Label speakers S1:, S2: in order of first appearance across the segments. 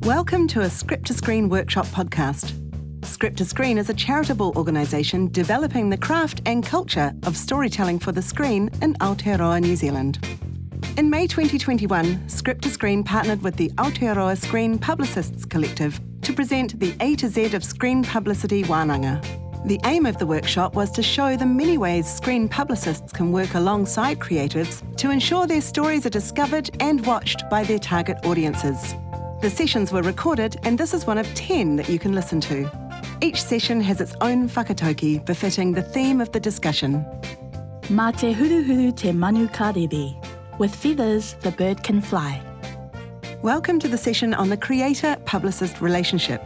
S1: Welcome to a Script to Screen workshop podcast. Script to Screen is a charitable organisation developing the craft and culture of storytelling for the screen in Aotearoa, New Zealand. In May 2021, Script to Screen partnered with the Aotearoa Screen Publicists Collective to present the A-Z of Screen Publicity wānanga. The aim of the workshop was to show the many ways screen publicists can work alongside creatives to ensure their stories are discovered and watched by their target audiences. The sessions were recorded, and this is one of 10 that you can listen to. Each session has its own whakatauki befitting the theme of the discussion.
S2: Mā te huruhuru te manu ka rere. With feathers, the bird can fly.
S1: Welcome to the session on the creator-publicist relationship.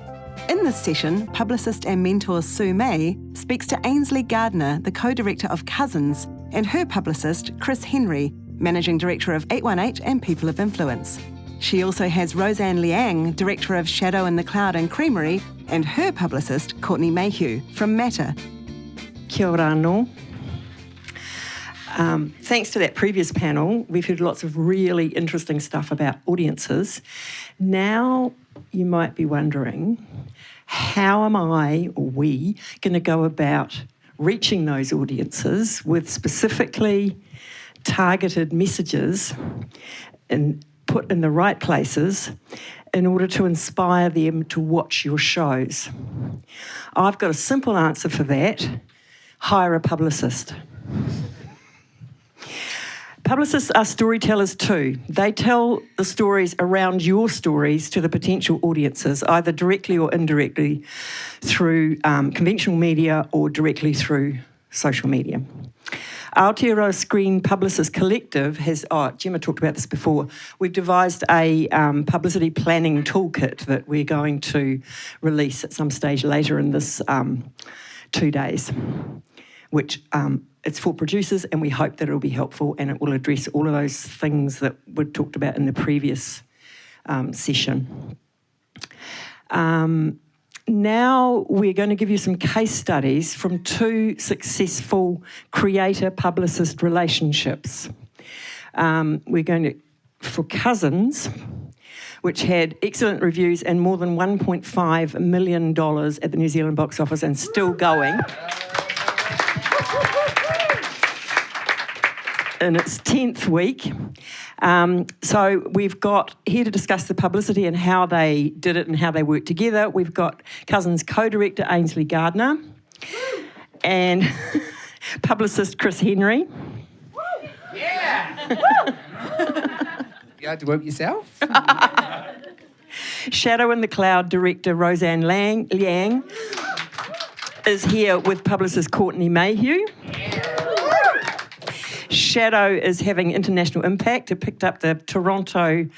S1: In this session, publicist and mentor Sue May speaks to Ainsley Gardiner, the co-director of Cousins, and her publicist, Chris Henry, managing director of 818 and People of Influence. She also has Roseanne Liang, director of Shadow in the Cloud and Creamerie, and her publicist, Courtney Mayhew, from Matter.
S3: Kia ora anō. Thanks to that previous panel, we've heard lots of really interesting stuff about audiences. Now you might be wondering, how am I, or we, going to go about reaching those audiences with specifically targeted messages and put in the right places in order to inspire them to watch your shows? I've got a simple answer for that: hire a publicist. Publicists are storytellers too. They tell the stories around your stories to the potential audiences, either directly or indirectly through conventional media or directly through social media. Aotearoa Screen Publicists Collective has, Gemma talked about this before, we've devised a publicity planning toolkit that we're going to release at some stage later in this 2 days, which it's for producers, and we hope that it'll be helpful and it will address all of those things that were talked about in the previous session. Now we're going to give you some case studies from 2 successful creator-publicist relationships. We're going to, for Cousins, which had excellent reviews and more than $1.5 million at the New Zealand box office and still going. In its 10th week. So we've got here to discuss the publicity and how they did it and how they worked together. We've got Cousins co-director Ainsley Gardiner and publicist Chris Henry.
S4: Yeah! You had to work yourself?
S3: Shadow in the Cloud director Roseanne Liang is here with publicist Courtney Mayhew. Shadow is having international impact. It picked up the Toronto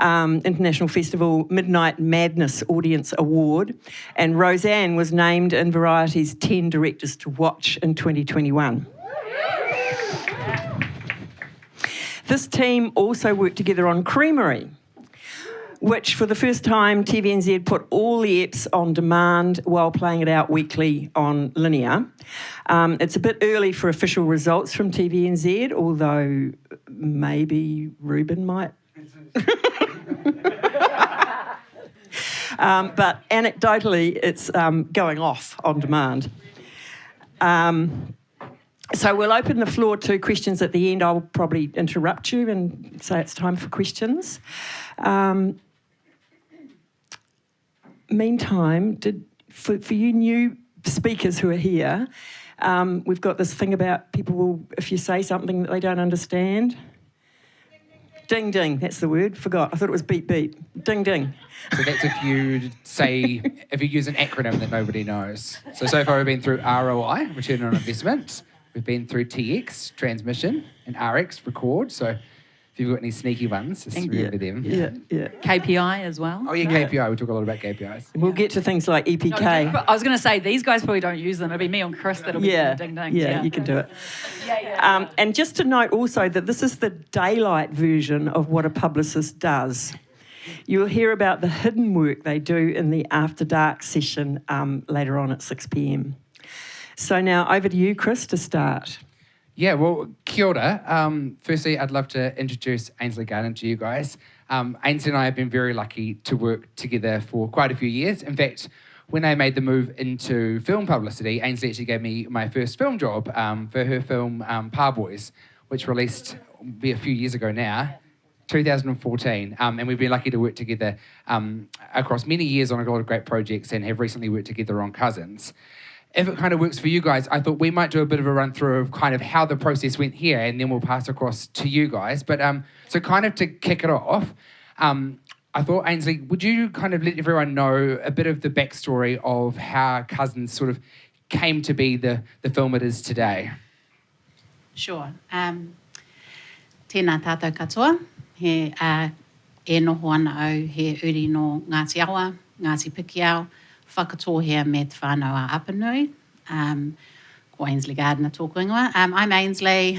S3: International Festival Midnight Madness Audience Award, and Roseanne was named in Variety's 10 Directors to Watch in 2021. This team also worked together on Creamerie, which for the first time TVNZ put all the eps on demand while playing it out weekly on linear. It's a bit early for official results from TVNZ, although maybe Ruben might. But anecdotally, it's going off on demand. So we'll open the floor to questions at the end. I'll probably interrupt you and say it's time for questions. Meantime, for you new speakers who are here, we've got this thing about people will, if you say something that they don't understand, ding ding, that's the word, forgot, I thought it was beep beep, ding ding.
S4: So that's if you use an acronym that nobody knows. So far we've been through ROI, Return on Investment, we've been through TX, Transmission, and RX, Record, so if you've got any sneaky ones, just remember them.
S3: Yeah.
S5: KPI as well.
S4: Oh yeah, KPI. We talk a lot about KPIs.
S3: We'll get to things like EPK.
S5: No, I was going to say, these guys probably don't use them. It'll be me and Chris that'll be doing the ding-dings.
S3: Yeah, you can do it. And just to note also that this is the daylight version of what a publicist does. You'll hear about the hidden work they do in the After Dark session later on at 6 p.m. So now over to you, Chris, to start.
S4: Yeah, well, kia ora. Firstly, I'd love to introduce Ainsley Gardiner to you guys. Ainsley and I have been very lucky to work together for quite a few years. In fact, when I made the move into film publicity, Ainsley actually gave me my first film job for her film Boys, which released a few years ago now, 2014. And we've been lucky to work together across many years on a lot of great projects and have recently worked together on Cousins. If it kind of works for you guys, I thought we might do a bit of a run through of kind of how the process went here, and then we'll pass across to you guys. But so kind of to kick it off, I thought, Ainsley, would you kind of let everyone know a bit of the backstory of how Cousins sort of came to be the film it is today?
S6: Sure. Tēnā tātou katoa. He e noho ana au he uri no Ngāti Awa, Ngāti Pikiao, whakatohea me te whānau a Apanui. Ko Ainsley Gardiner tōku ingoa. I'm Ainsley.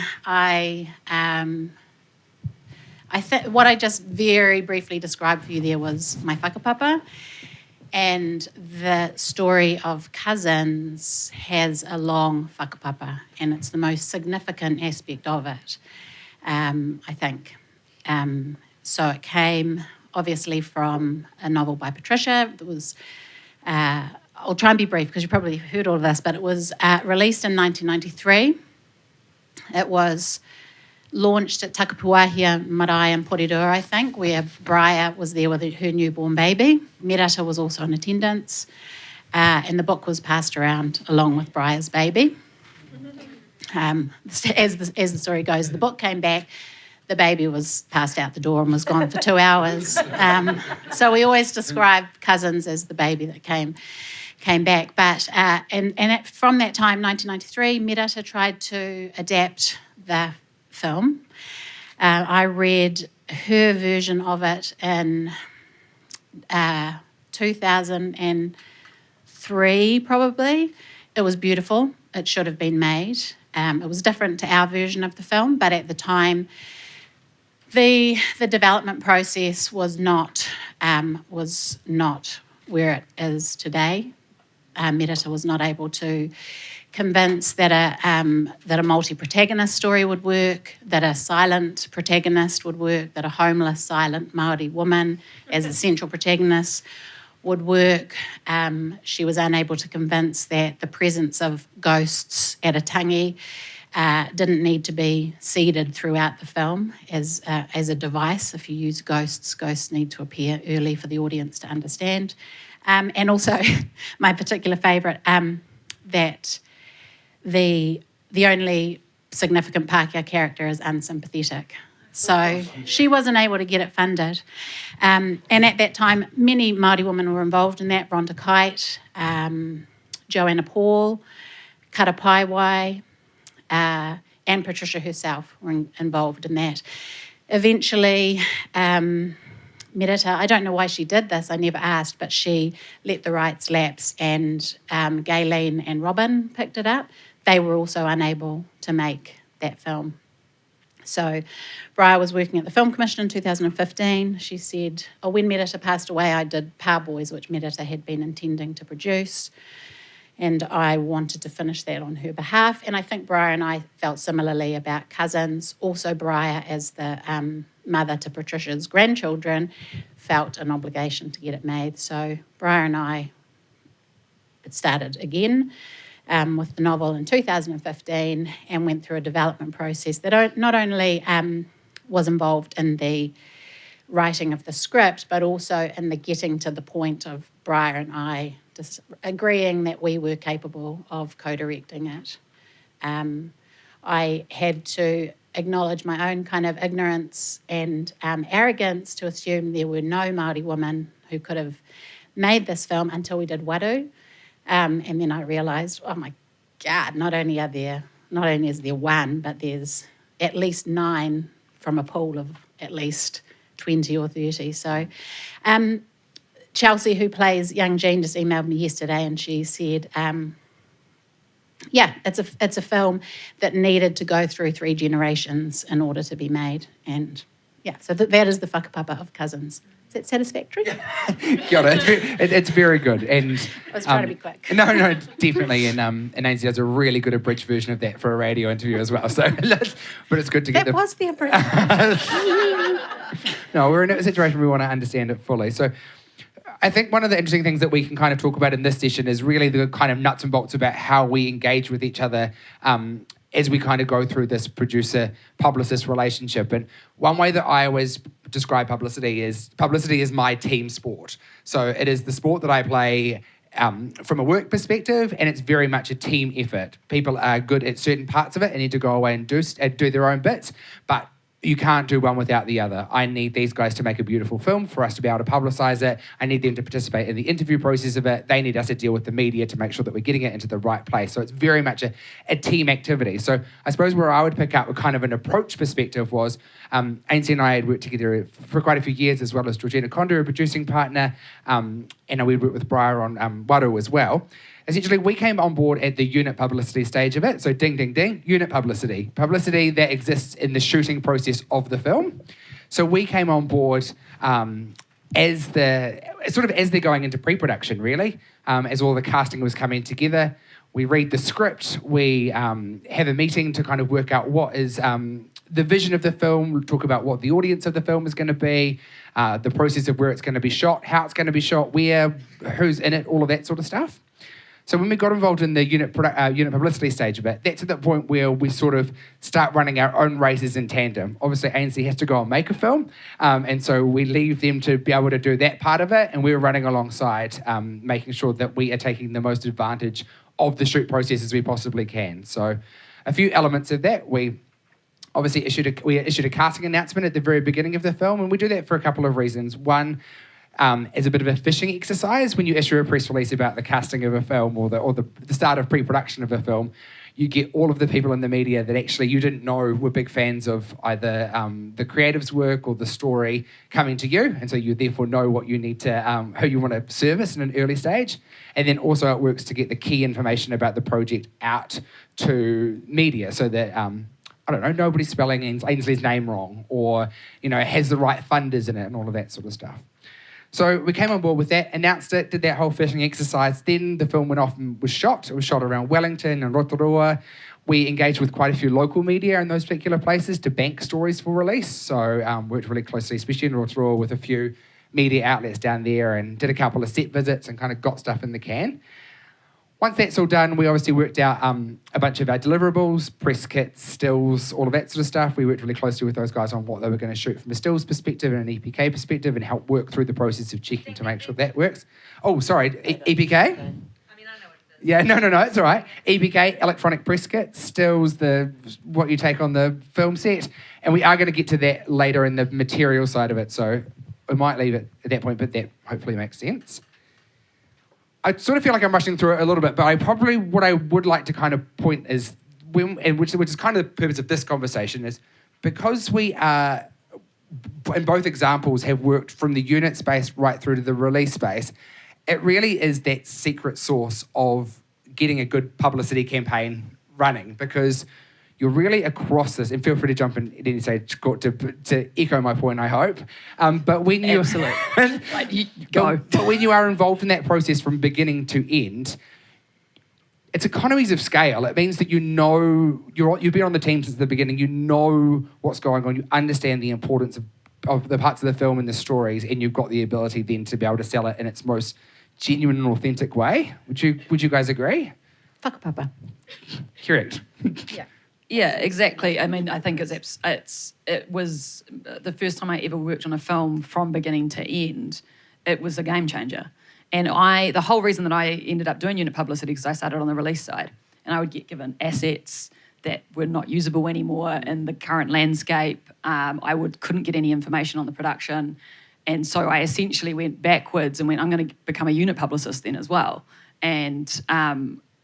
S6: What I just very briefly described for you there was my whakapapa. And the story of Cousins has a long whakapapa, and it's the most significant aspect of it, I think. So it came, obviously, from a novel by Patricia. It was, I'll try and be brief because you probably heard all of this, but it was released in 1993. It was launched at Takapuahia Marae in Porirua, I think, where Briar was there with her newborn baby. Merata was also in attendance, and the book was passed around along with Briar's baby. As the story goes, the book came back, the baby was passed out the door and was gone for 2 hours. So we always describe Cousins as the baby that came back. But from that time, 1993, Merata tried to adapt the film. I read her version of it in 2003, probably. It was beautiful. It should have been made. It was different to our version of the film, but at the time, the development process was not where it is today. Merata was not able to convince that a multi-protagonist story would work, that a silent protagonist would work, that a homeless, silent Māori woman as the central protagonist would work. She was unable to convince that the presence of ghosts at a tangi didn't need to be seeded throughout the film as a device. If you use ghosts need to appear early for the audience to understand. And also, my particular favourite, that the only significant Pākehā character is unsympathetic. So she wasn't able to get it funded. And at that time, many Māori women were involved in that. Rhonda Kite, Joanna Paul, Kara Paiwai, and Patricia herself were involved in that. Eventually, Merata, I don't know why she did this, I never asked, but she let the rights lapse, and Gayleen and Robin picked it up. They were also unable to make that film. So Briar was working at the Film Commission in 2015. She said, when Merata passed away, I did Boys, which Merata had been intending to produce, and I wanted to finish that on her behalf. And I think Briar and I felt similarly about Cousins. Also, Briar, as the mother to Patricia's grandchildren, felt an obligation to get it made. So Briar and I, it started again with the novel in 2015 and went through a development process that not only was involved in the writing of the script, but also in the getting to the point of Briar and I just agreeing that we were capable of co-directing it. I had to acknowledge my own kind of ignorance and arrogance to assume there were no Māori women who could have made this film until we did Waru. And then I realised, oh my God, not only is there one, but there's at least 9 from a pool of at least 20 or 30. So Chelsea, who plays young Jean, just emailed me yesterday, and she said, it's a film that needed to go through 3 generations in order to be made. And yeah, so that is the whakapapa of Cousins. Is that satisfactory?
S4: Got it. It's very good. And
S6: I was trying to be quick.
S4: No, definitely. And Ainsley does a really good abridged version of that for a radio interview as well. So, but it's good to get
S6: That was the abridged.
S4: No, we're in a situation where we want to understand it fully. So I think one of the interesting things that we can kind of talk about in this session is really the kind of nuts and bolts about how we engage with each other as we kind of go through this producer-publicist relationship. And one way that I always describe publicity is my team sport. So it is the sport that I play from a work perspective, and it's very much a team effort. People are good at certain parts of it and need to go away and do their own bits, but you can't do one without the other. I need these guys to make a beautiful film for us to be able to publicise it. I need them to participate in the interview process of it. They need us to deal with the media to make sure that we're getting it into the right place. So it's very much a team activity. So I suppose where I would pick up with kind of an approach perspective was Ainsley and I had worked together for quite a few years, as well as Georgina Condu, a producing partner, and we worked with Briar on Waru as well. Essentially, we came on board at the unit publicity stage of it. So ding, ding, ding, unit publicity. Publicity that exists in the shooting process of the film. So we came on board as they're going into pre-production, really, as all the casting was coming together. We read the script. We have a meeting to kind of work out what is the vision of the film. We'll talk about what the audience of the film is going to be, the process of where it's going to be shot, how it's going to be shot, where, who's in it, all of that sort of stuff. So when we got involved in the unit publicity stage of it, that's at the point where we sort of start running our own races in tandem. Obviously, Ainsley has to go and make a film, and so we leave them to be able to do that part of it, and we're running alongside, making sure that we are taking the most advantage of the shoot process as we possibly can. So a few elements of that. We obviously issued a casting announcement at the very beginning of the film, and we do that for a couple of reasons. One, as a bit of a fishing exercise, when you issue a press release about the casting of a film or the start of pre-production of a film, you get all of the people in the media that actually you didn't know were big fans of either the creative's work or the story coming to you, and so you therefore know what you need to, who you want to service in an early stage. And then also it works to get the key information about the project out to media so that I don't know, nobody's spelling Ainsley's name wrong, or has the right funders in it and all of that sort of stuff. So we came on board with that, announced it, did that whole fishing exercise. Then the film went off and was shot. It was shot around Wellington and Rotorua. We engaged with quite a few local media in those particular places to bank stories for release. So worked really closely, especially in Rotorua, with a few media outlets down there, and did a couple of set visits and kind of got stuff in the can. Once that's all done, we obviously worked out a bunch of our deliverables, press kits, stills, all of that sort of stuff. We worked really closely with those guys on what they were going to shoot from a stills perspective and an EPK perspective, and help work through the process of checking to make sure that works. Oh, sorry, EPK? I mean, I know what it is. Yeah, no, it's all right. EPK, electronic press kit, stills, what you take on the film set. And we are going to get to that later in the material side of it, so we might leave it at that point, but that hopefully makes sense. I sort of feel like I'm rushing through it a little bit, but what I would like to kind of point is, which is kind of the purpose of this conversation, is because we are, in both examples, have worked from the unit space right through to the release space, it really is that secret sauce of getting a good publicity campaign running, because you're really across this, and feel free to jump in at any stage to echo my point, I hope. But when you
S5: Go.
S4: But when you are involved in that process from beginning to end, it's economies of scale. It means that you've been on the team since the beginning. You know what's going on. You understand the importance of the parts of the film and the stories, and you've got the ability then to be able to sell it in its most genuine and authentic way. Would you guys agree?
S6: Whakapapa.
S4: Correct.
S5: Yeah. Yeah, exactly. I mean, I think it was the first time I ever worked on a film from beginning to end. It was a game changer. And the whole reason that I ended up doing unit publicity is I started on the release side, and I would get given assets that were not usable anymore in the current landscape. I couldn't get any information on the production. And so I essentially went backwards and went, I'm going to become a unit publicist then as well. And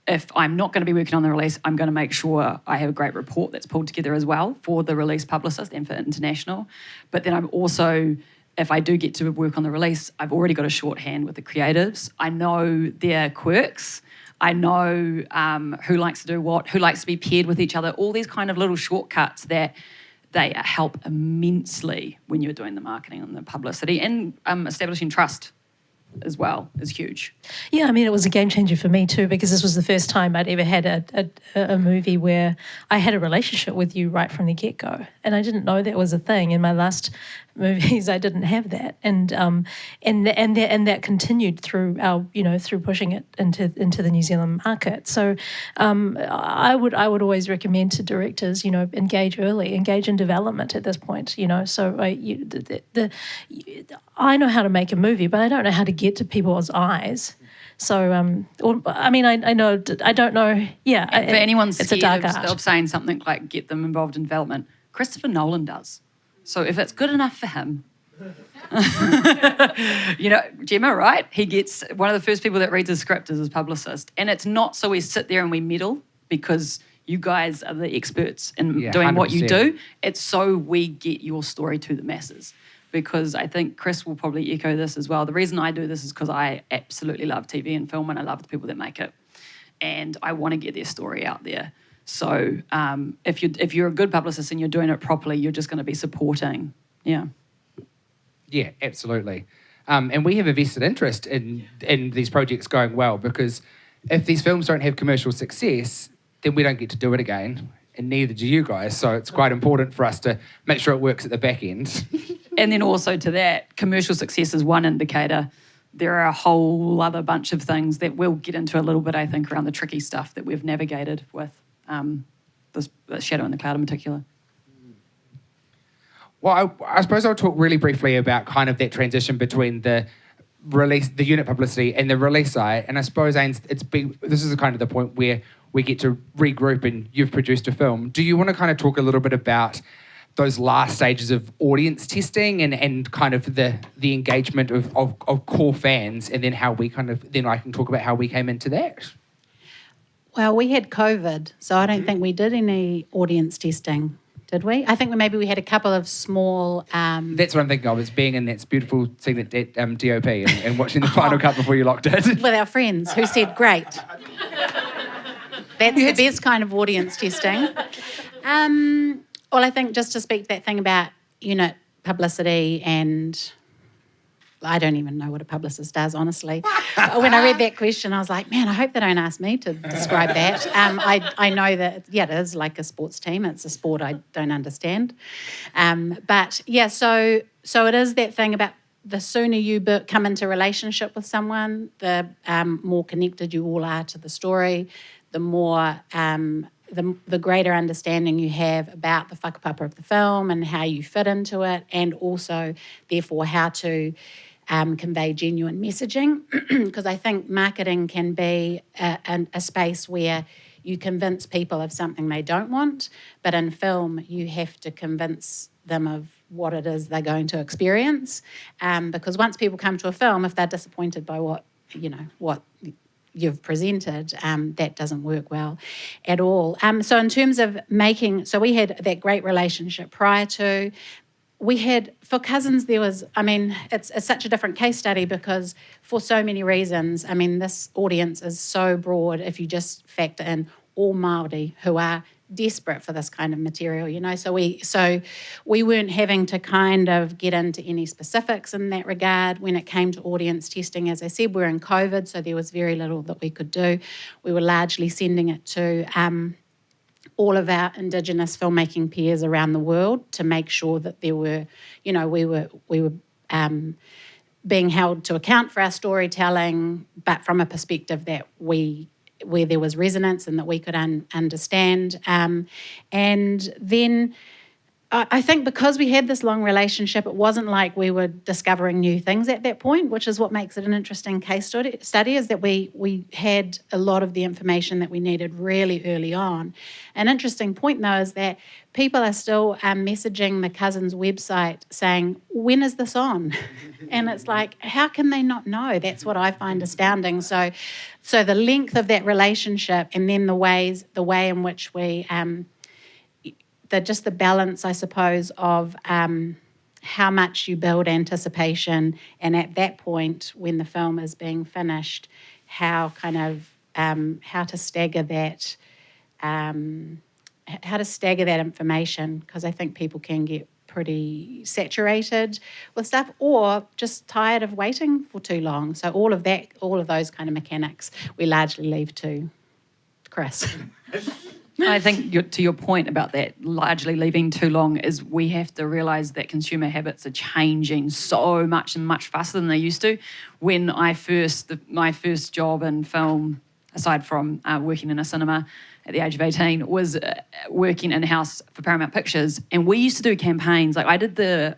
S5: if I'm not going to be working on the release, I'm going to make sure I have a great report that's pulled together as well for the release publicist and for international. But then I'm also, if I do get to work on the release, I've already got a shorthand with the creatives. I know their quirks. I know who likes to do what, who likes to be paired with each other, all these kind of little shortcuts that they help immensely when you're doing the marketing and the publicity and establishing trust as well is huge.
S7: Yeah, I mean, it was a game changer for me too, because this was the first time I'd ever had a movie where I had a relationship with you right from the get-go. And I didn't know that was a thing. In my last movies, I didn't have that. And that continued through through pushing it into the New Zealand market. So I would always recommend to directors, engage early, engage in development at this point, So I know how to make a movie, but I don't know how to get to people's eyes. So, I know, I don't know. Yeah.
S5: For anyone
S7: it's a dark art.
S5: of saying something like get them involved in development, Christopher Nolan does. So if it's good enough for him, Gemma, right? He gets one of the first people that reads a script is his publicist. And it's not so we sit there and we meddle because you guys are the experts in doing 100%. What you do. It's so we get your story to the masses. Because I think Chris will probably echo this as well. The reason I do this is because I absolutely love TV and film and I love the people that make it. And I want to get their story out there. So if you're a good publicist and you're doing it properly, you're just going to be supporting. Yeah.
S4: Yeah, absolutely. And we have a vested interest in these projects going well, because if these films don't have commercial success, then we don't get to do it again, and neither do you guys. So it's quite important for us to make sure it works at the back end.
S5: And then also to that, commercial success is one indicator. There are a whole other bunch of things that we'll get into a little bit, I think, around the tricky stuff that we've navigated with this Shadow in the Cloud in particular.
S4: Well, I suppose I'll talk really briefly about kind of that transition between the unit publicity and the release side. And I suppose, Ains, this is kind of the point where we get to regroup and you've produced a film. Do you want to kind of talk a little bit about those last stages of audience testing and kind of the engagement of core fans, and then how we then I can talk about how we came into that?
S6: Well, we had COVID, so I don't think we did any audience testing, did we? I think maybe we had a couple of small...
S4: That's what I'm thinking of, is being in that beautiful scene at DOP and watching the final cut before you locked it.
S6: With our friends who said, great. That's the best kind of audience testing. Well, I think just to speak to that thing about unit publicity, and I don't even know what a publicist does, honestly. When I read that question, I was like, man, I hope they don't ask me to describe that. I know that, it is like a sports team. It's a sport I don't understand. But, yeah, so it is that thing about the sooner you come into relationship with someone, the more connected you all are to the story, the more... The greater understanding you have about the whakapapa of the film and how you fit into it, and also, therefore, how to convey genuine messaging. Because I think marketing can be a space where you convince people of something they don't want, but in film, you have to convince them of what it is they're going to experience. Because once people come to a film, if they're disappointed by what you've presented, that doesn't work well at all. So in terms of we had that great relationship prior to. We had, for Cousins, it's such a different case study because for so many reasons, this audience is so broad if you just factor in all Māori who are desperate for this kind of material, so we weren't having to kind of get into any specifics in that regard when it came to audience testing. As I said, we're in COVID, so there was very little that we could do. We were largely sending it to all of our Indigenous filmmaking peers around the world to make sure that there were, we were being held to account for our storytelling, but from a perspective that where there was resonance and that we could understand. And then I think because we had this long relationship, it wasn't like we were discovering new things at that point, which is what makes it an interesting case study, is that we had a lot of the information that we needed really early on. An interesting point, though, is that people are still messaging the Cousins website saying, when is this on? And it's like, how can they not know? That's what I find astounding. So the length of that relationship, and then the way in which we... just the balance, I suppose, of how much you build anticipation, and at that point, when the film is being finished, how to stagger that information, because I think people can get pretty saturated with stuff, or just tired of waiting for too long. So all of those kind of mechanics, we largely leave to Chris.
S5: I think to your point about that, largely leaving too long, is we have to realise that consumer habits are changing so much and much faster than they used to. When my first job in film, aside from working in a cinema at the age of 18, was working in-house for Paramount Pictures. And we used to do campaigns. Like I did the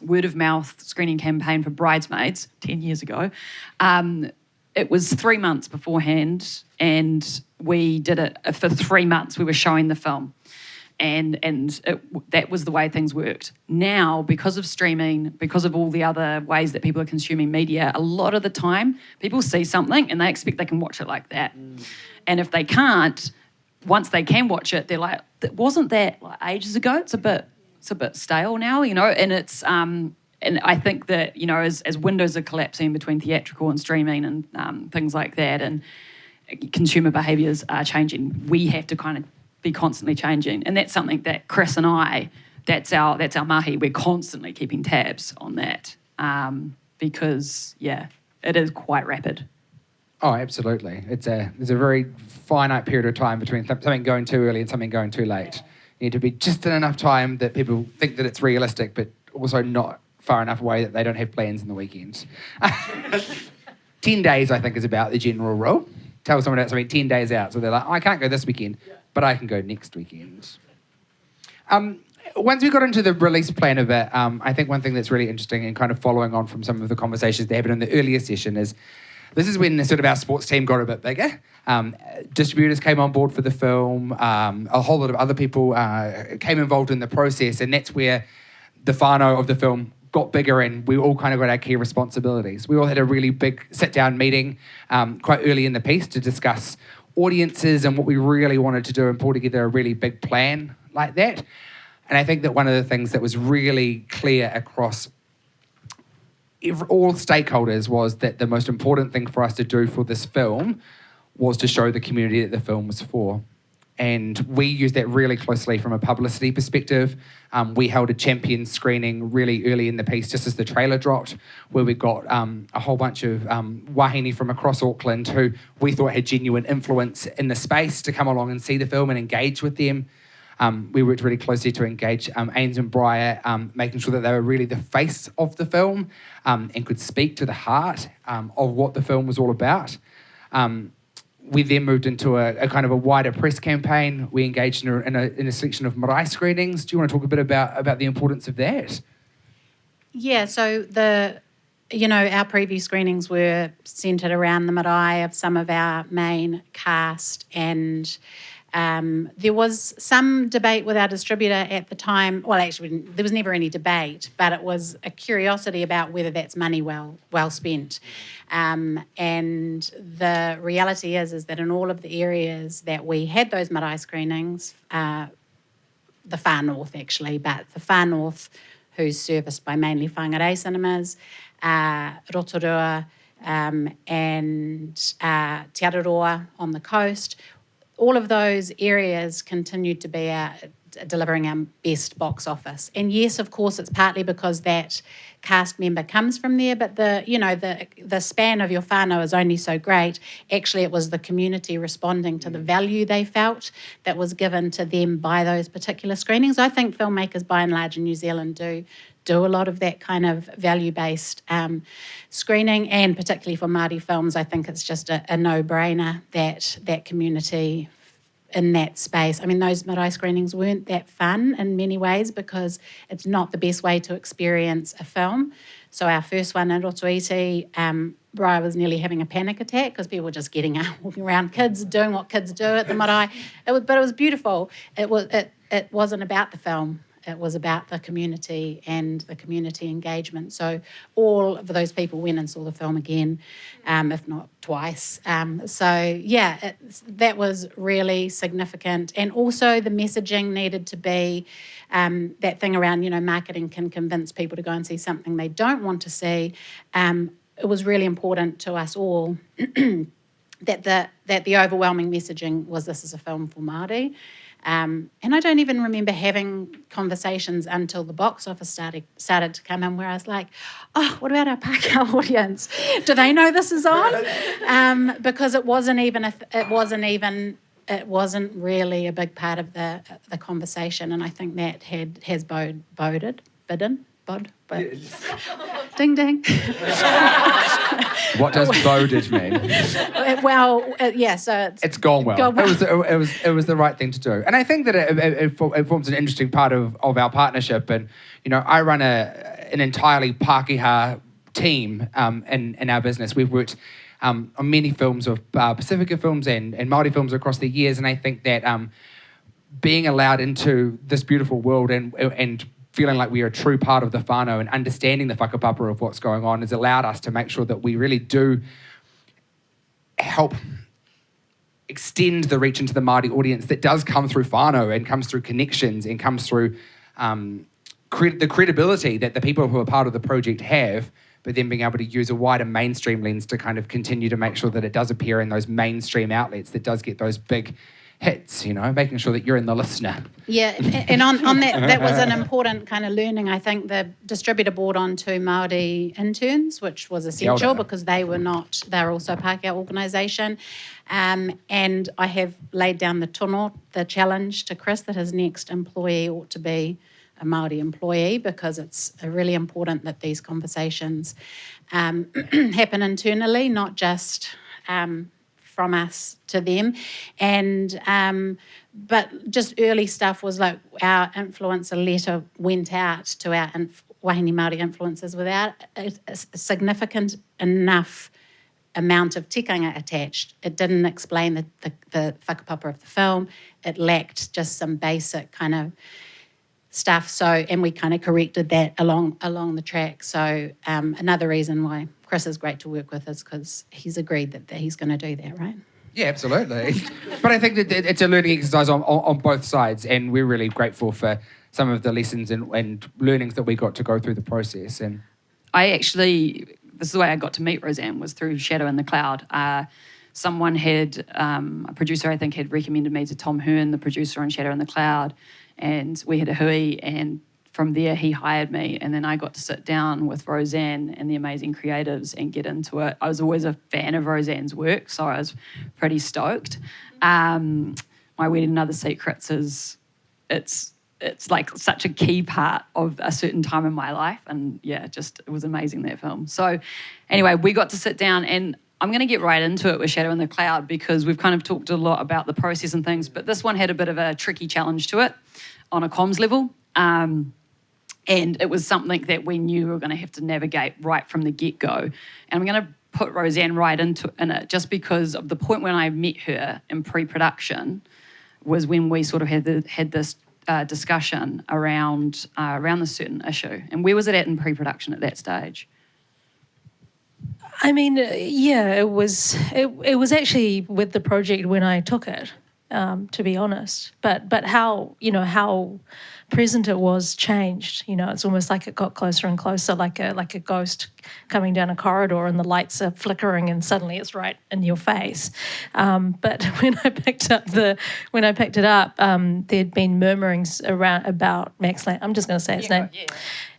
S5: word-of-mouth screening campaign for Bridesmaids 10 years ago. It was 3 months beforehand, and we did it for 3 months. We were showing the film, and that was the way things worked. Now, because of streaming, because of all the other ways that people are consuming media, a lot of the time people see something and they expect they can watch it like that. And if they can't, once they can watch it, they're like, "Wasn't that like ages ago? It's a bit stale now, you know." And it's and I think that, you know, as windows are collapsing between theatrical and streaming and things like that, and consumer behaviours are changing, we have to kind of be constantly changing. And that's something that Chris and I, that's our mahi. We're constantly keeping tabs on that because, yeah, it is quite rapid.
S4: Oh, absolutely. There's a very finite period of time between something going too early and something going too late. You need to be just in enough time that people think that it's realistic, but also not far enough away that they don't have plans in the weekends. 10 days, I think, is about the general rule. Tell someone about something 10 days out, so they're like, "I can't go this weekend, but I can go next weekend." Once we got into the release plan of it, I think one thing that's really interesting and kind of following on from some of the conversations that happened in the earlier session is this is when sort of our sports team got a bit bigger. Distributors came on board for the film. A whole lot of other people came involved in the process, and that's where the whānau of the film got bigger, and we all kind of got our key responsibilities. We all had a really big sit-down meeting quite early in the piece to discuss audiences and what we really wanted to do and pull together a really big plan like that. And I think that one of the things that was really clear across all stakeholders was that the most important thing for us to do for this film was to show the community that the film was for. And we used that really closely from a publicity perspective. We held a champion screening really early in the piece, just as the trailer dropped, where we got a whole bunch of wahine from across Auckland who we thought had genuine influence in the space to come along and see the film and engage with them. We worked really closely to engage Ains and Briar, making sure that they were really the face of the film and could speak to the heart of what the film was all about. We then moved into a kind of a wider press campaign. We engaged in a selection of marae screenings. Do you want to talk a bit about the importance of that?
S6: Yeah, so our preview screenings were centred around the marae of some of our main cast, and there was some debate with our distributor at the time. Well, actually, there was never any debate, but it was a curiosity about whether that's money well spent. And the reality is that in all of the areas that we had those marae screenings, the far north actually, but the far north, who's serviced by mainly whangarei cinemas, Rotorua, and Aotearoa on the coast, all of those areas continued to be delivering our best box office. And yes, of course, it's partly because that cast member comes from there, but the span of your whānau is only so great. Actually, it was the community responding to the value they felt that was given to them by those particular screenings. I think filmmakers, by and large, in New Zealand do a lot of that kind of value-based screening, and particularly for Māori films, I think it's just a no-brainer that community in that space. I mean, those marae screenings weren't that fun in many ways because it's not the best way to experience a film. So our first one in Rotoiti, Brian was nearly having a panic attack because people were just getting out, walking around, kids doing what kids do at the marae. But it was beautiful. It wasn't about the film. It was about the community and the community engagement. So all of those people went and saw the film again, if not twice. That was really significant. And also the messaging needed to be that thing around, marketing can convince people to go and see something they don't want to see. It was really important to us all that the overwhelming messaging was this is a film for Māori. And I don't even remember having conversations until the box office started to come in, where I was like, oh, what about our Pākehā audience? Do they know this is on? Because it wasn't really a big part of the conversation, and I think that has boded. Ding ding.
S4: What does boded mean?
S6: So
S4: it's gone well. It was the right thing to do, and I think that it forms an interesting part of our partnership. And I run an entirely Pākehā team in our business. We've worked on many films of Pacifica films and Māori films across the years, and I think that being allowed into this beautiful world and feeling like we are a true part of the whānau and understanding the whakapapa of what's going on has allowed us to make sure that we really do help extend the reach into the Māori audience that does come through whānau and comes through connections and comes through the credibility that the people who are part of the project have, but then being able to use a wider mainstream lens to kind of continue to make sure that it does appear in those mainstream outlets, that does get those big hits, making sure that you're in the listener.
S6: Yeah, and on that was an important kind of learning. I think the distributor brought on 2 Māori interns, which was essential because they were also a Pākehā organisation. And I have laid down the challenge to Chris that his next employee ought to be a Māori employee, because it's really important that these conversations happen internally, not just from us to them. And but just early stuff was like our influencer letter went out to our wahine Māori influencers without a significant enough amount of tikanga attached. It didn't explain the whakapapa of the film. It lacked just some basic kind of stuff. So, and we kind of corrected that along the track. So another reason why Chris is great to work with is because he's agreed that he's going to do that, right?
S4: Yeah, absolutely. But I think that it's a learning exercise on both sides, and we're really grateful for some of the lessons and learnings that we got to go through the process. And
S5: this is the way I got to meet Roseanne, was through Shadow in the Cloud. Someone had, a producer I think, had recommended me to Tom Hearn, the producer on Shadow in the Cloud, and we had a hui, and from there he hired me, and then I got to sit down with Roseanne and the amazing creatives and get into it. I was always a fan of Roseanne's work, so I was pretty stoked. My Wedding and Other Secrets it's like such a key part of a certain time in my life, and yeah, it was amazing, that film. So anyway, we got to sit down, and I'm going to get right into it with Shadow in the Cloud because we've kind of talked a lot about the process and things, but this one had a bit of a tricky challenge to it on a comms level. And it was something that we knew we were going to have to navigate right from the get-go. And I'm going to put Roseanne right in it just because of the point when I met her in pre-production was when we sort of had this discussion around this certain issue. And where was it at in pre-production at that stage?
S7: I mean, yeah, it was actually with the project when I took it, to be honest. But how present it was changed. It's almost like it got closer and closer, like a ghost coming down a corridor, and the lights are flickering, and suddenly it's right in your face. But when I picked it up, there'd been murmurings about Max Landis. I'm just going to say his name. Yeah.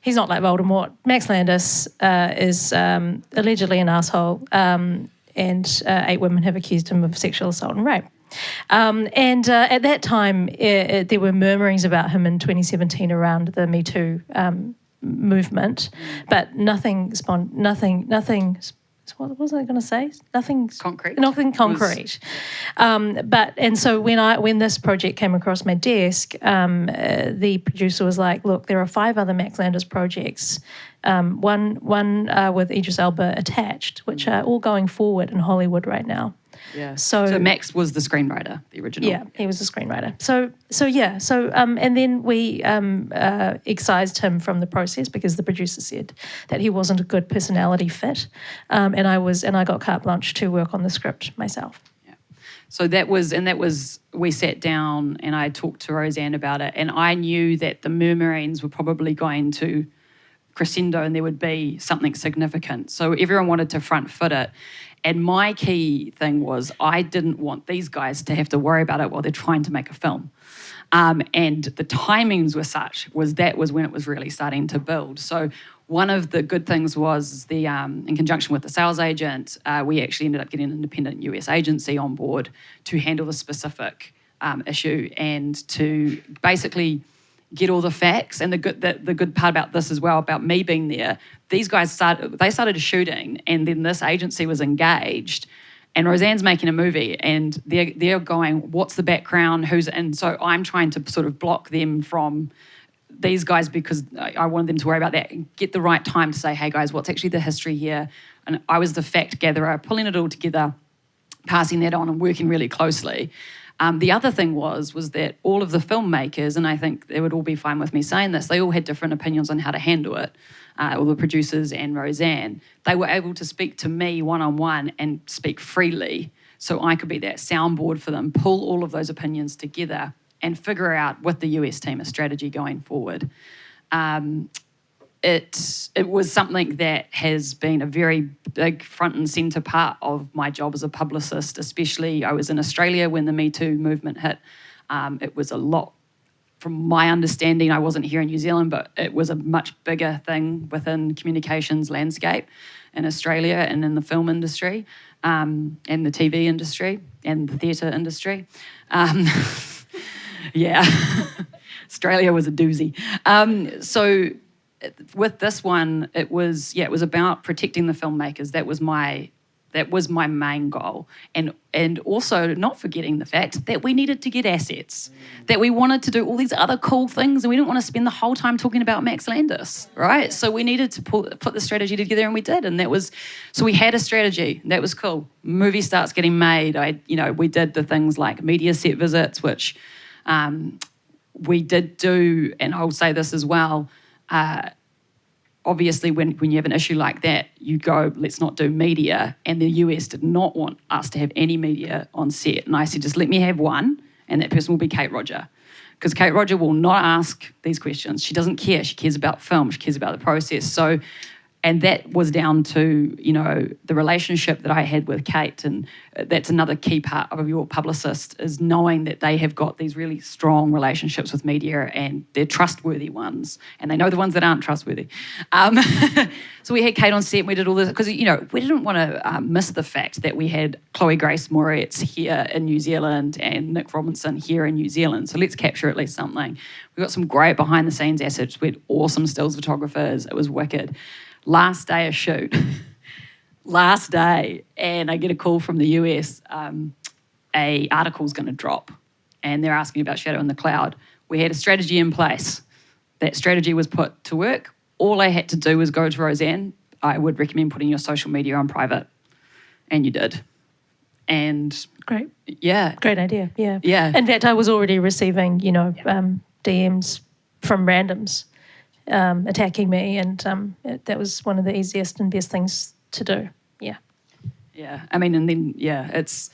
S7: He's not like Voldemort. Max Landis is allegedly an asshole, and 8 women have accused him of sexual assault and rape. And at that time, there were murmurings about him in 2017 around the Me Too movement, but nothing. What was I going to say? Nothing
S5: concrete.
S7: Nothing concrete. And so when this project came across my desk, the producer was like, "Look, there are 5 other Max Landis projects, one with Idris Elba attached, which are all going forward in Hollywood right now."
S5: Yeah. So Max was the screenwriter, the original.
S7: Yeah, he was the screenwriter. And then we excised him from the process because the producer said that he wasn't a good personality fit, and I got carte blanche to work on the script myself.
S5: Yeah. So we sat down and I talked to Roseanne about it, and I knew that the murmurings were probably going to crescendo and there would be something significant. So everyone wanted to front foot it. And my key thing was I didn't want these guys to have to worry about it while they're trying to make a film. And the timings were such, that was when it was really starting to build. So one of the good things was in conjunction with the sales agent, we actually ended up getting an independent US agency on board to handle the specific issue and to basically get all the facts. And the good part about this as well, about me being there, these guys started shooting, and then this agency was engaged. And Roseanne's making a movie, and they're going, what's the background, and so I'm trying to sort of block them from these guys because I wanted them to worry about that and get the right time to say, hey guys, what's actually the history here? And I was the fact gatherer, pulling it all together, passing that on and working really closely. The other thing was that all of the filmmakers, and I think they would all be fine with me saying this, they all had different opinions on how to handle it. All the producers and Roseanne, they were able to speak to me one-on-one and speak freely, so I could be that soundboard for them, pull all of those opinions together and figure out with the US team a strategy going forward. It was something that has been a very big front and centre part of my job as a publicist, especially I was in Australia when the Me Too movement hit. It was a lot. From my understanding, I wasn't here in New Zealand, but it was a much bigger thing within communications landscape in Australia and in the film industry and the TV industry and the theatre industry. Yeah, Australia was a doozy. So with this one, it was about protecting the filmmakers. That was my main goal, and also not forgetting the fact that we needed to get assets, that we wanted to do all these other cool things, and we didn't want to spend the whole time talking about Max Landis, right? So we needed to put the strategy together, and we did, and so we had a strategy. That was cool. Movie starts getting made. We did the things like media set visits, which we did do, and I'll say this as well. Obviously, when you have an issue like that, you go, let's not do media. And the US did not want us to have any media on set. And I said, just let me have one, and that person will be Kate Roger. Because Kate Roger will not ask these questions. She doesn't care. She cares about film. She cares about the process. So, and that was down to, the relationship that I had with Kate. And that's another key part of your publicist, is knowing that they have got these really strong relationships with media and they're trustworthy ones. And they know the ones that aren't trustworthy. So we had Kate on set and we did all this, because, we didn't want to miss the fact that we had Chloe Grace Moretz here in New Zealand and Nick Robinson here in New Zealand. So let's capture at least something. We got some great behind the scenes assets. We had awesome stills photographers. It was wicked. Last day of shoot, and I get a call from the US, a article's going to drop, and they're asking about Shadow in the Cloud. We had a strategy in place. That strategy was put to work. All I had to do was go to Roseanne. I would recommend putting your social media on private, and you did. And
S7: Great.
S5: Yeah.
S7: Great idea, yeah.
S5: Yeah.
S7: In fact, I was already receiving, DMs from randoms attacking me, and that was one of the easiest and best things to do. Yeah.
S5: Yeah. I mean, and then it's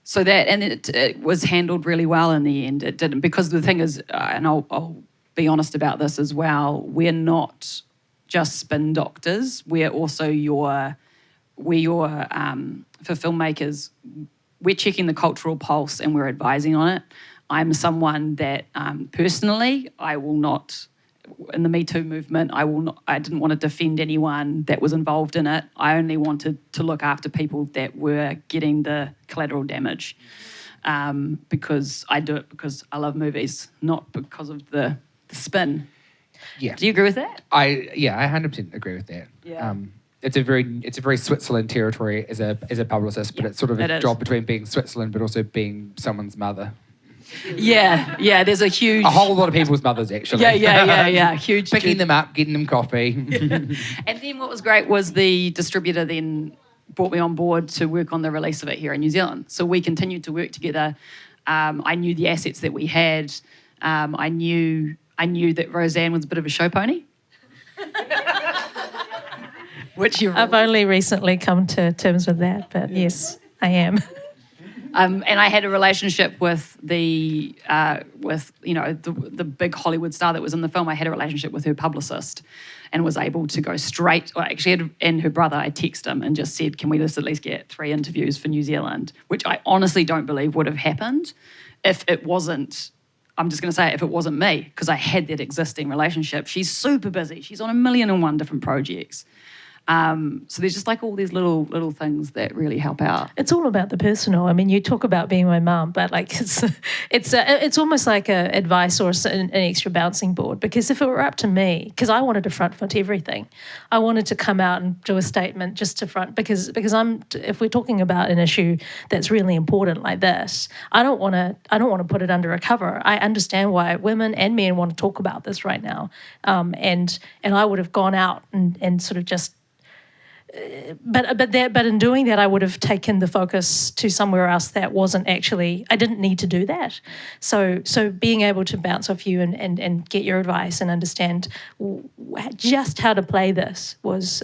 S5: so that, and it was handled really well in the end. It didn't, because the thing is, and I'll be honest about this as well. We're not just spin doctors. We're also for filmmakers. We're checking the cultural pulse and we're advising on it. I'm someone that personally, I will not. In the Me Too movement, I didn't want to defend anyone that was involved in it. I only wanted to look after people that were getting the collateral damage, because I do it because I love movies, not because of the spin.
S4: Yeah.
S5: Do you agree with that?
S4: I 100% agree with that.
S5: Yeah.
S4: It's a very Switzerland territory as a publicist, but it's sort of a job between being Switzerland but also being someone's mother.
S5: Yeah. There's a
S4: whole lot of people's mothers, actually.
S5: Yeah. Huge.
S4: Picking them up, getting them coffee.
S5: And then what was great was the distributor then brought me on board to work on the release of it here in New Zealand. So we continued to work together. I knew the assets that we had. I knew that Roseanne was a bit of a show pony. Which
S7: I've only recently come to terms with that, but yes, I am.
S5: And I had a relationship with the big Hollywood star that was in the film. I had a relationship with her publicist and was able to go straight, and her brother, I texted him and just said, can we just at least get 3 interviews for New Zealand? Which I honestly don't believe would have happened if it wasn't, I'm just going to say it, if it wasn't me, because I had that existing relationship. She's super busy. She's on 1,000,001 different projects. So there's just like all these little things that really help out.
S7: It's all about the personal. I mean, you talk about being my mum, but like it's almost like a advice or an extra bouncing board. Because if it were up to me, because I wanted to front everything, I wanted to come out and do a statement just to front because if we're talking about an issue that's really important like this, I don't want to put it under a cover. I understand why women and men want to talk about this right now, and I would have gone out and sort of just. But in doing that, I would have taken the focus to somewhere else that wasn't actually. I didn't need to do that. So being able to bounce off you and get your advice and understand just how to play this was.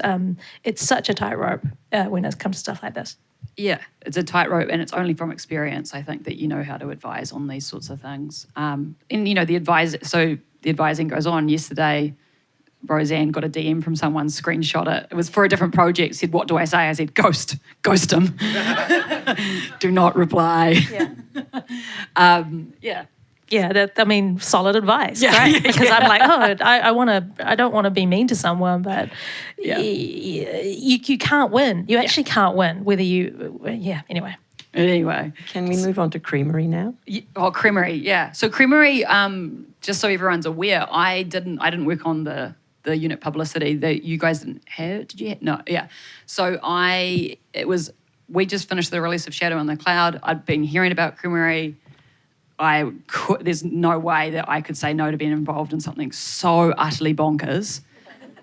S7: It's such a tightrope when it comes to stuff like this.
S5: Yeah, it's a tightrope, and it's only from experience, I think, that you know how to advise on these sorts of things. And the advising goes on. Yesterday, Roseanne got a DM from someone, screenshot it. It was for a different project. Said, "What do I say?" I said, "Ghost him. Do not reply."
S7: Yeah. Yeah. Solid advice, right? Because I'm like, I don't want to be mean to someone, but you can't win. You actually can't win. Whether you,
S5: Anyway,
S3: can we move on to Creamerie now?
S5: Creamerie, yeah. So Creamerie, just so everyone's aware, I didn't work on the unit publicity that you guys didn't have. Did you have? No, yeah. So we just finished the release of Shadow on the Cloud. I'd been hearing about Creamerie. There's no way that I could say no to being involved in something so utterly bonkers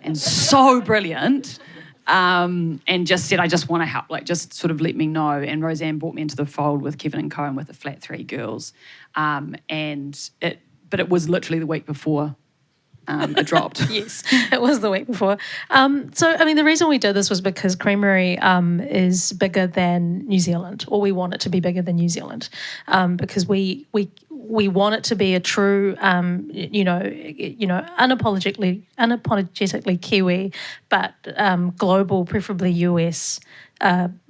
S5: and so brilliant. And just said, I just want to help, just sort of let me know. And Roseanne brought me into the fold with Kevin and Co and with the Flat 3 girls. But it was literally the week before it dropped.
S7: Yes, it was the week before. The reason we did this was because Creamerie is bigger than New Zealand, or we want it to be bigger than New Zealand, because we want it to be a true, unapologetically Kiwi, but global, preferably US.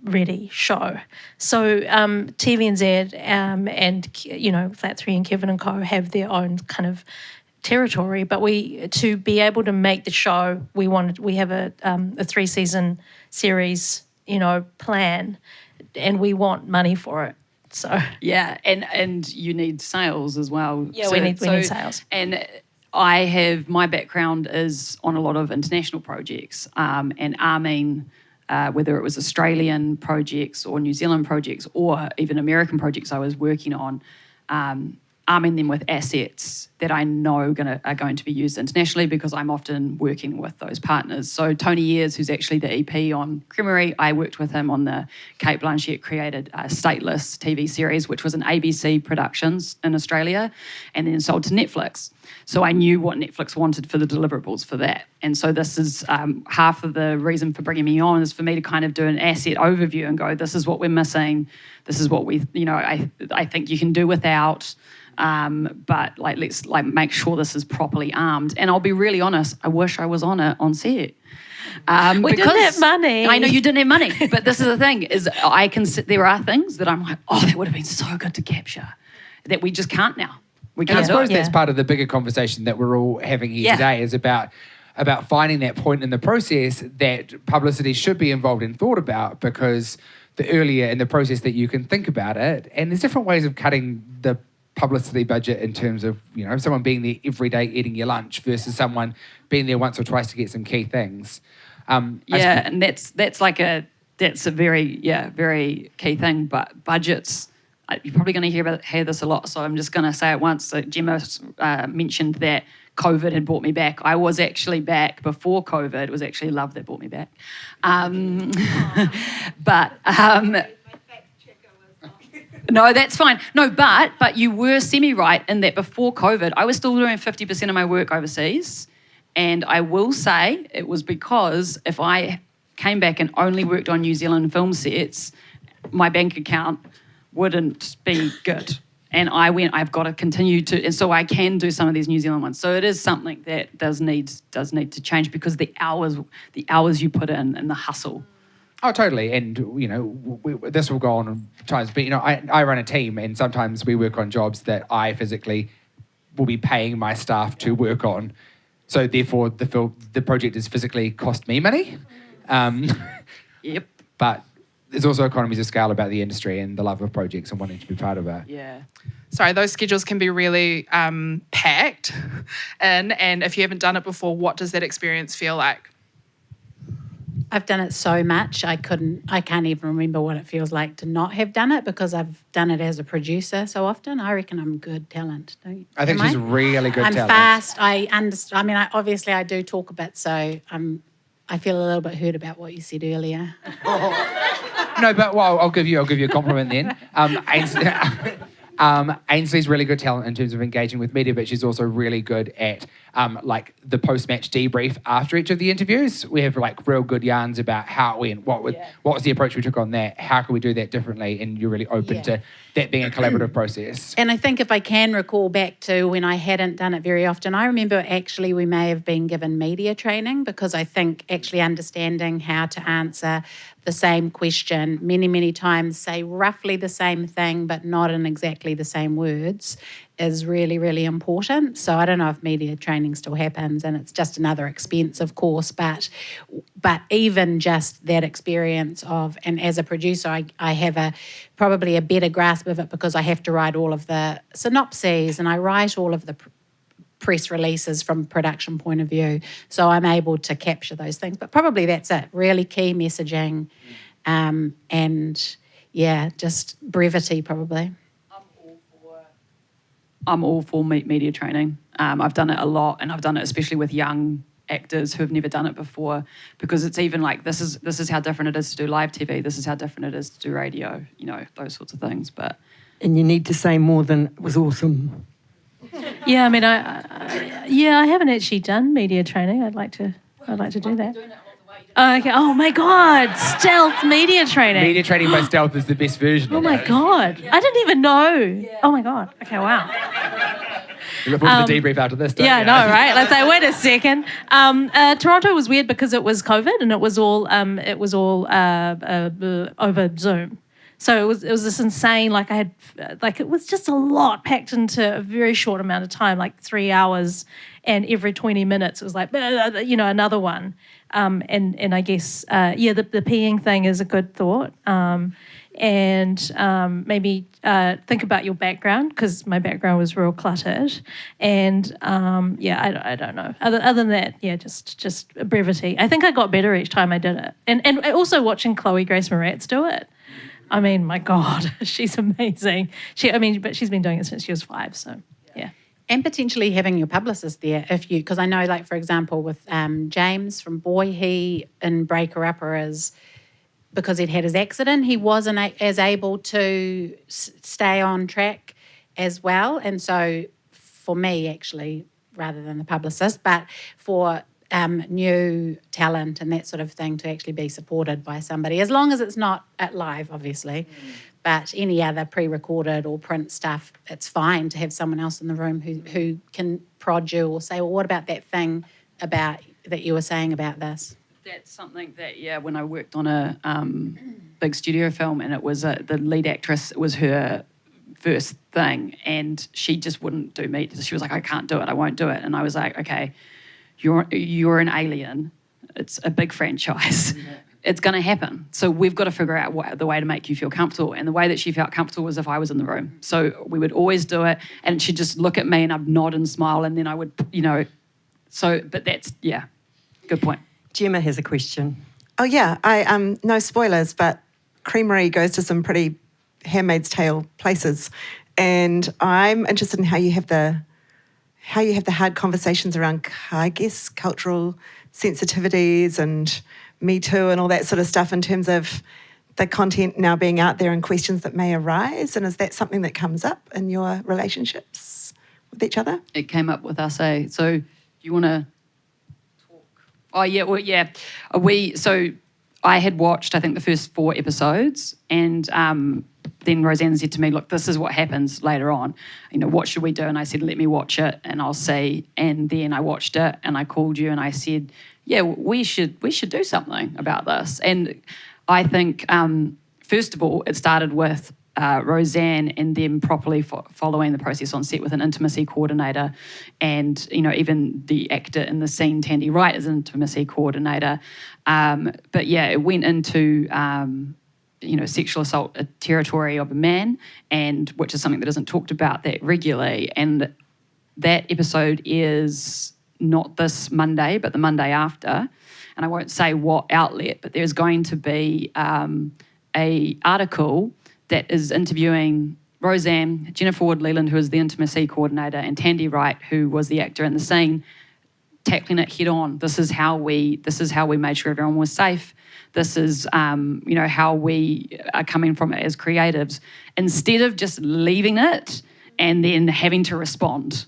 S7: Ready show. So TVNZ and Flat 3 and Kevin and Co have their own kind of territory, but to be able to make the show, we have a 3-season series, plan, and we want money for it. So
S5: yeah, and you need sales as well.
S7: Yeah, we need sales.
S5: And my background is on a lot of international projects, and Armin, whether it was Australian projects or New Zealand projects or even American projects I was working on, arming them with assets that I know are going to be used internationally, because I'm often working with those partners. So Tony Years, who's actually the EP on Creamerie, I worked with him on the Kate Blanchett created Stateless TV series, which was an ABC Productions in Australia and then sold to Netflix. So I knew what Netflix wanted for the deliverables for that. And so this is half of the reason for bringing me on, is for me to kind of do an asset overview and go, this is what we're missing. This is what I think you can do without. But let's make sure this is properly armed. And I'll be really honest, I wish I was on it on set.
S7: We didn't have money.
S5: I know you didn't have money, but this is the thing: is there are things that I'm like, that would have been so good to capture that we just can't now. We can't.
S4: I suppose that's part of the bigger conversation that we're all having here today, is about finding that point in the process that publicity should be involved and thought about, because the earlier in the process that you can think about it, and there's different ways of cutting the publicity budget in terms of, someone being there every day eating your lunch versus someone being there once or twice to get some key things.
S5: And that's a very very key thing. But budgets, you're probably going to hear this a lot, so I'm just going to say it once. So Gemma mentioned that COVID had brought me back. I was actually back before COVID. It was actually love that brought me back. No, that's fine. No, but you were semi-right in that before COVID, I was still doing 50% of my work overseas. And I will say it was because if I came back and only worked on New Zealand film sets, my bank account wouldn't be good. And I went, I've got to continue to, and so I can do some of these New Zealand ones. So it is something that does need to change, because the hours you put in and the hustle.
S4: Oh, totally. And, you know, this will go on times. But, you know, I run a team, and sometimes we work on jobs that I physically will be paying my staff to work on. So, therefore, the project has physically cost me money.
S5: Yep.
S4: But there's also economies of scale about the industry and the love of projects and wanting to be part of it.
S5: Yeah.
S8: Sorry, those schedules can be really packed. And if you haven't done it before, what does that experience feel like?
S6: I've done it so much, I can't even remember what it feels like to not have done it, because I've done it as a producer so often. I reckon I'm good talent, don't you?
S4: I think she's really good talent.
S6: I'm fast. I understand. I mean, obviously I do talk a bit, so I feel a little bit hurt about what you said earlier.
S4: No, but well, I'll give you a compliment then. Ainsley's really good talent in terms of engaging with media, but she's also really good at like the post-match debrief after each of the interviews. We have like real good yarns about how it went, what was the approach we took on that, how can we do that differently, and you're really open to that being a collaborative process.
S6: And I think if I can recall back to when I hadn't done it very often, I remember actually we may have been given media training, because I think actually understanding how to answer the same question many, many times, say roughly the same thing, but not in exactly the same words, is really, really important. So I don't know if media training still happens, and it's just another expense, of course, but even just that experience of, and as a producer, I have probably a better grasp of it, because I have to write all of the synopses and I write all of the press releases from a production point of view. So I'm able to capture those things. But probably that's it, really key messaging and, yeah, just brevity probably.
S5: I'm all for media training. I've done it a lot, and I've done it especially with young actors who have never done it before, because it's even like this is how different it is to do live TV. This is how different it is to do radio, you know, those sorts of things.
S3: And you need to say more than it was awesome.
S7: Yeah, I mean, I haven't actually done media training. I'd like to do that. Oh, okay. Oh my God, stealth media training.
S4: Media training by stealth is the best version.
S7: Oh my God, I didn't even know. Yeah. Oh my God. Okay, wow.
S4: You look forward to the debrief after this, don't
S7: yeah,
S4: you?
S7: I know, right? Let's say, wait a second. Toronto was weird because it was COVID, and it was all over Zoom. So it was this insane, like it was just a lot packed into a very short amount of time, like 3 hours, and every 20 minutes it was like, you know, another one. And I guess, the peeing thing is a good thought. And maybe think about your background, because my background was real cluttered. And I don't know. Other than that, just brevity. I think I got better each time I did it. And also watching Chloe Grace Moretz do it. I mean, my God, she's amazing. But she's been doing it since she was 5, so yeah.
S6: And potentially having your publicist there, because I know, like, for example, with James from Boy, he in Breaker Upper because he'd had his accident, he wasn't as able to stay on track as well. And so for me, actually, rather than the publicist, but for new talent and that sort of thing, to actually be supported by somebody, as long as it's not at live, obviously. But any other pre-recorded or print stuff, it's fine to have someone else in the room who can prod you or say, well, what about that thing about that you were saying about this?
S5: That's something that, when I worked on a big studio film, and it was the lead actress, it was her first thing, and she just wouldn't do me. She was like, I can't do it, I won't do it. And I was like, okay, you're an alien. It's a big franchise. It's going to happen. So we've got to figure out the way to make you feel comfortable. And the way that she felt comfortable was if I was in the room. So we would always do it, and she'd just look at me and I'd nod and smile, and then I would, but that's, good point.
S3: Gemma has a question.
S1: Oh, yeah. I no spoilers, but Creamerie goes to some pretty Handmaid's Tale places. And I'm interested in how you have the hard conversations around, I guess, cultural sensitivities and Me Too and all that sort of stuff in terms of the content now being out there and questions that may arise. And is that something that comes up in your relationships with each other?
S5: It came up with us, So do you want to talk? Oh, yeah, well, yeah. So I had watched, I think, the first 4 episodes, and then Roseanne said to me, look, this is what happens later on. What should we do? And I said, let me watch it and I'll see. And then I watched it and I called you and I said, yeah, we should do something about this. And I think, first of all, it started with Roseanne and them properly following the process on set with an intimacy coordinator, and even the actor in the scene, Tandy Wright, is an intimacy coordinator. But yeah, it went into sexual assault territory of a man, and which is something that isn't talked about that regularly. And that episode is not this Monday, but the Monday after. And I won't say what outlet, but there's going to be a article that is interviewing Roseanne, Jennifer Wood-Leland, who is the intimacy coordinator, and Tandy Wright, who was the actor in the scene, tackling it head on. This is how we made sure everyone was safe. This is how we are coming from it as creatives, instead of just leaving it and then having to respond.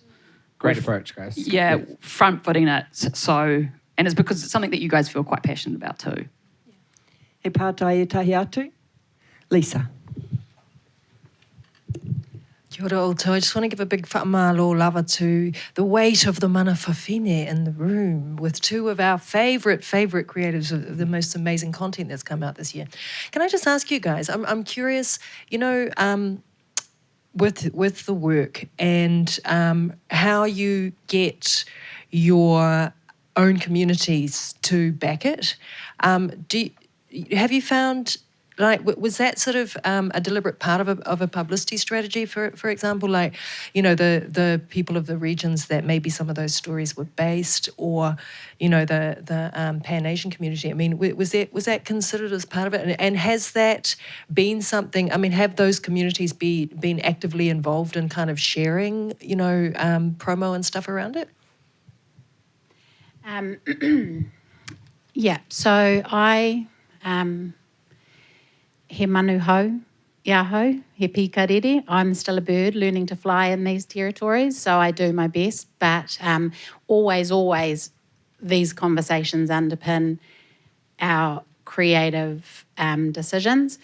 S4: Great approach, guys.
S5: Yeah, front-footing it. So, and it's because it's something that you guys feel quite passionate about too.
S3: He pātai e tahi atu. Lisa.
S9: Kia ora outou. I just want to give a big whaamalo lava to the weight of the mana whawhine in the room with two of our favourite creatives of the most amazing content that's come out this year. Can I just ask you guys, I'm curious, with the work and how you get your own communities to back it. Have you found, was that sort of a deliberate part of a publicity strategy, for example, the people of the regions that maybe some of those stories were based, or, the Pan-Asian community? I mean, was that considered as part of it? And has that been something, have those communities been actively involved in kind of sharing, promo and stuff around it?
S6: Yeah, so I... he manu hou, ia hou, he pika rere. I'm still a bird learning to fly in these territories, so I do my best. But always, these conversations underpin our creative decisions.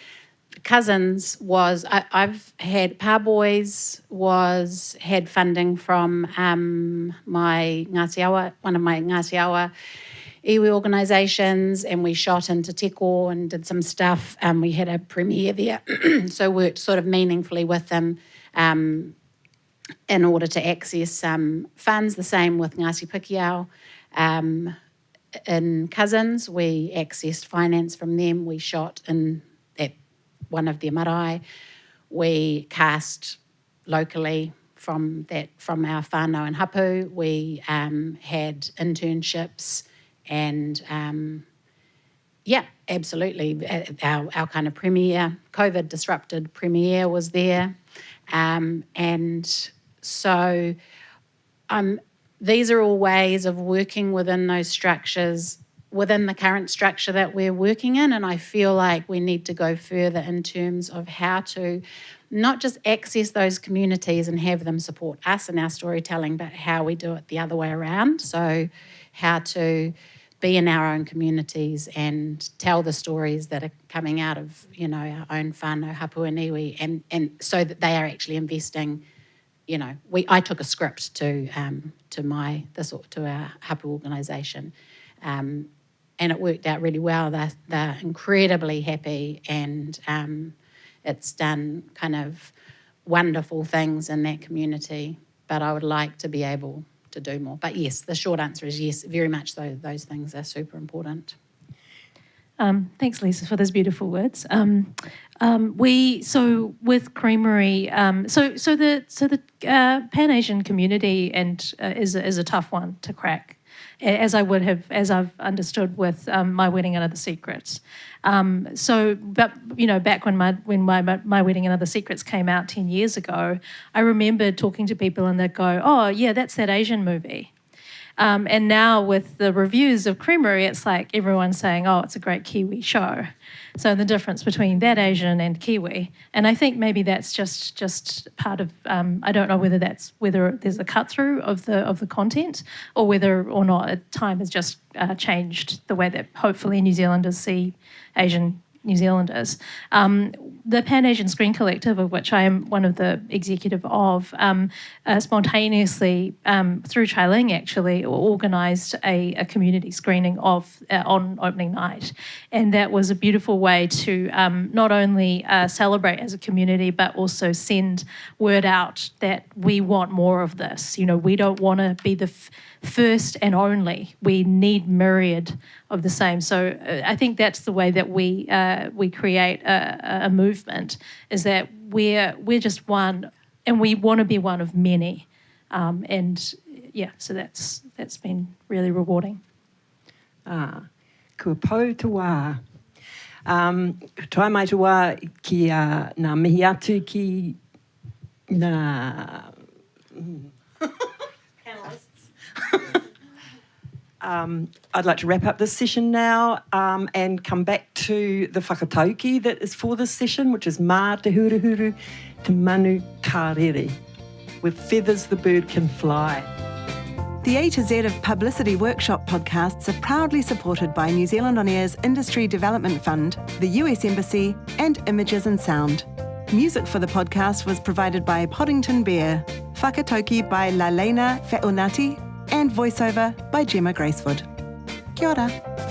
S6: Cousins was, I've had Parboys had funding from my Ngāti Awa, one of my Ngāti Awa iwi organisations, and we shot into Teko and did some stuff. We had a premiere there, so worked sort of meaningfully with them in order to access funds. The same with Ngāti Pikiao. In Cousins, we accessed finance from them. We shot in at one of their marae. We cast locally from our whānau and hapu. We had internships. And absolutely, our kind of premiere, COVID disrupted premiere was there. And so these are all ways of working within those structures, within the current structure that we're working in. And I feel like we need to go further in terms of how to not just access those communities and have them support us in our storytelling, but how we do it the other way around. So how to be in our own communities and tell the stories that are coming out of, our own whānau, hapu and iwi, and so that they are actually investing. I took a script to our hapu organisation, and it worked out really well. They're incredibly happy, and it's done kind of wonderful things in that community. But I would like to be able to do more. But yes, the short answer is yes, very much those things are super important.
S7: Thanks, Lisa, for those beautiful words. With Creamerie, the Pan-Asian community is a tough one to crack, as I've understood with My Wedding and Other Secrets. Back when my Wedding and Other Secrets came out 10 years ago, I remember talking to people and they'd go, "Oh yeah, that's that Asian movie." And now with the reviews of Creamerie, it's like everyone's saying, "Oh, it's a great Kiwi show." So the difference between that Asian and Kiwi, and I think maybe that's just part of. I don't know whether there's a cut through of the content, or whether or not time has just changed the way that hopefully New Zealanders see Asian New Zealanders. The Pan-Asian Screen Collective, of which I am one of the executive of, spontaneously, through Chai Ling actually, organised a community screening of on opening night. And that was a beautiful way to not only celebrate as a community, but also send word out that we want more of this. You know, we don't want to be the first and only. We need myriad of the same. So I think that's the way that we create a movement, is that we're just one, and we want to be one of many. So that's been really rewarding.
S3: Kua pou te wā. Toi mai te wā ki ngā mihi atu ki ngā I'd like to wrap up this session now and come back to the whakatauki that is for this session, which is mā te huruhuru te manu ka rere. With feathers the bird can fly.
S1: The A to Z of Publicity Workshop podcasts are proudly supported by New Zealand On Air's Industry Development Fund, the US Embassy, and Images and Sound. Music for the podcast was provided by Poddington Bear, whakatauki by Lalena Fe'onati, and voiceover by Gemma Gracewood. Kia ora.